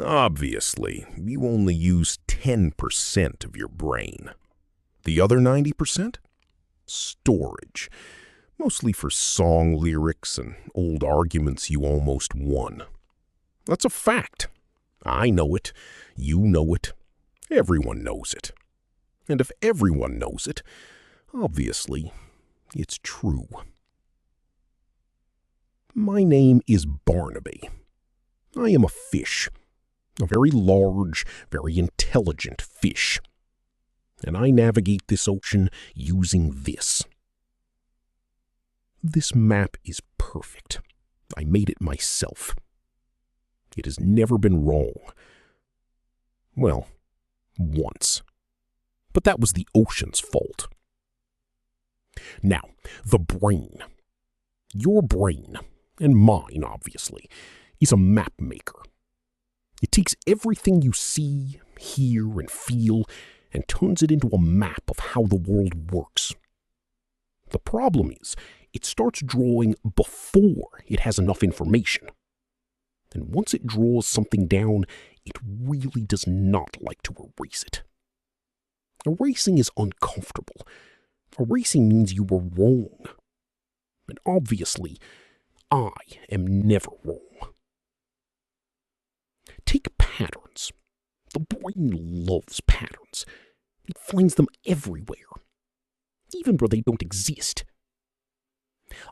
Obviously, you only use 10% of your brain. The other 90%? Storage. Mostly for song lyrics and old arguments you almost won. That's a fact. I know it. You know it. Everyone knows it. And if everyone knows it, obviously, it's true. My name is Barnaby. I am a fish. A very large, very intelligent fish. And I navigate this ocean using this. This map is perfect. I made it myself. It has never been wrong. Well, once. But that was the ocean's fault. Now, the brain. Your brain, and mine, obviously, is a map maker. It takes everything you see, hear, and feel and turns it into a map of how the world works. The problem is, it starts drawing before it has enough information. And once it draws something down, it really does not like to erase it. Erasing is uncomfortable. Erasing means you were wrong. And obviously, I am never wrong. Take patterns. The brain loves patterns. It finds them everywhere, even where they don't exist.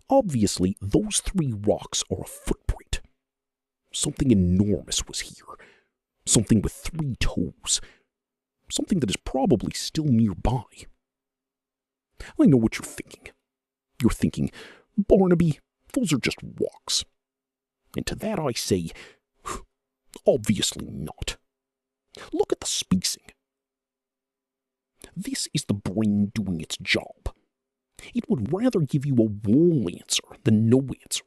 Obviously, those 3 rocks are a footprint. Something enormous was here. Something with 3 toes. Something that is probably still nearby. I know what you're thinking. You're thinking, Barnaby, those are just rocks. And to that I say, obviously not. Look at the spacing. This is the brain doing its job. It would rather give you a wrong answer than no answer.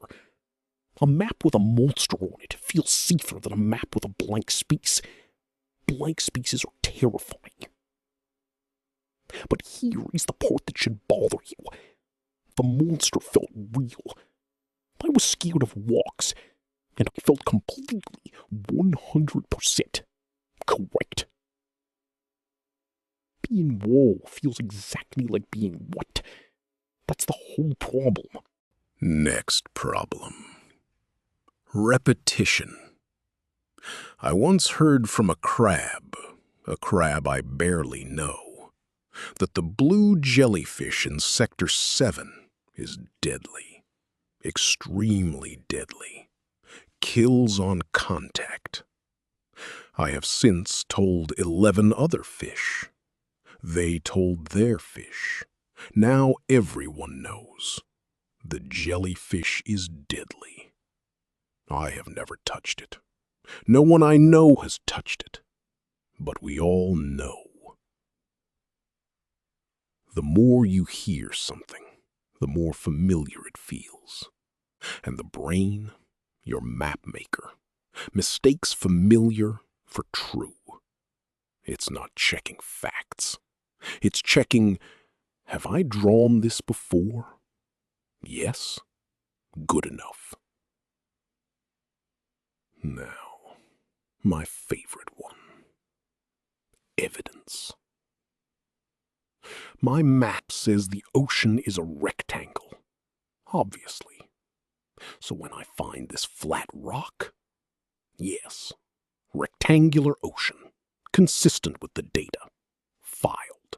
A map with a monster on it feels safer than a map with a blank space. Blank spaces are terrifying. But here is the part that should bother you. The monster felt real. I was scared of walks, and I felt completely 100% correct. Being wrong feels exactly like being what? That's the whole problem. Next problem. Repetition. I once heard from a crab I barely know, that the blue jellyfish in Sector 7 is deadly. Extremely deadly. Kills on contact. I have since told 11 other fish. They told their fish. Now everyone knows. The jellyfish is deadly. I have never touched it. No one I know has touched it. But we all know. The more you hear something, the more familiar it feels. And the brain, your map maker, mistakes familiar for true. It's not checking facts. It's checking, have I drawn this before? Yes? Good enough. Now, my favorite one. Evidence. My map says the ocean is a rectangle. Obviously. So when I find this flat rock, yes, rectangular ocean, consistent with the data, filed.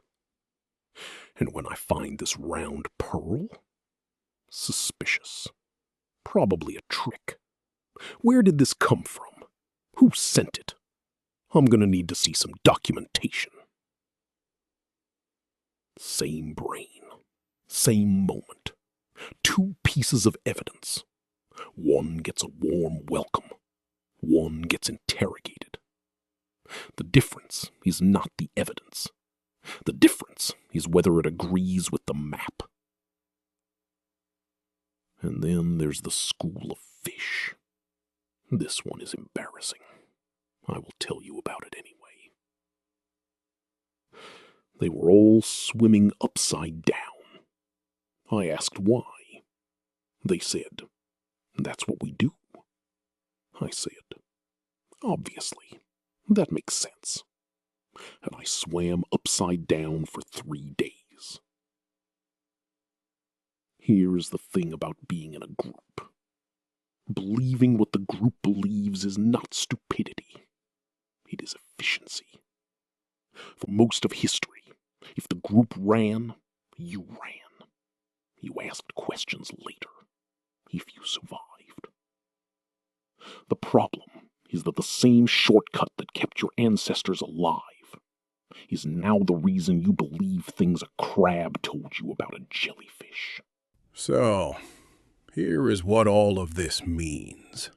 And when I find this round pearl, suspicious. Probably a trick. Where did this come from? Who sent it? I'm gonna need to see some documentation. Same brain. Same moment. 2 pieces of evidence. One gets a warm welcome. One gets interrogated. The difference is not the evidence. The difference is whether it agrees with the map. And then there's the school of fish. This one is embarrassing. I will tell you about it anyway. They were all swimming upside down. I asked why. They said, that's what we do. I said, Obviously, that makes sense. And I swam upside down for 3 days. Here's the thing about being in a group. Believing what the group believes is not stupidity. It is efficiency. For most of history, if the group ran, you ran. You asked questions later, if you survived. The problem is that the same shortcut that kept your ancestors alive is now the reason you believe things a crab told you about a jellyfish. So, here is what all of this means.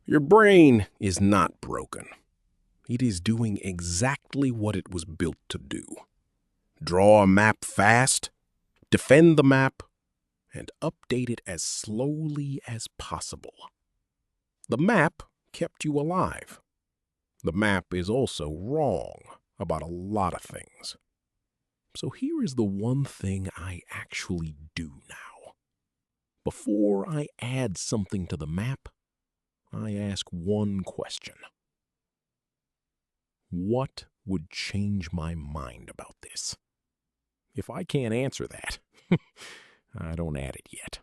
Your brain is not broken. It is doing exactly what it was built to do. Draw a map fast, defend the map, and update it as slowly as possible. The map kept you alive. The map is also wrong about a lot of things. So here is the one thing I actually do now. Before I add something to the map, I ask one question. What would change my mind about this? If I can't answer that, I don't add it yet.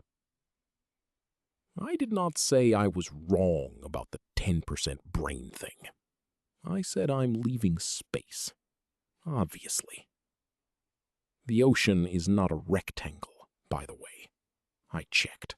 I did not say I was wrong about the 10% brain thing. I said I'm leaving space. Obviously. The ocean is not a rectangle, by the way. I checked.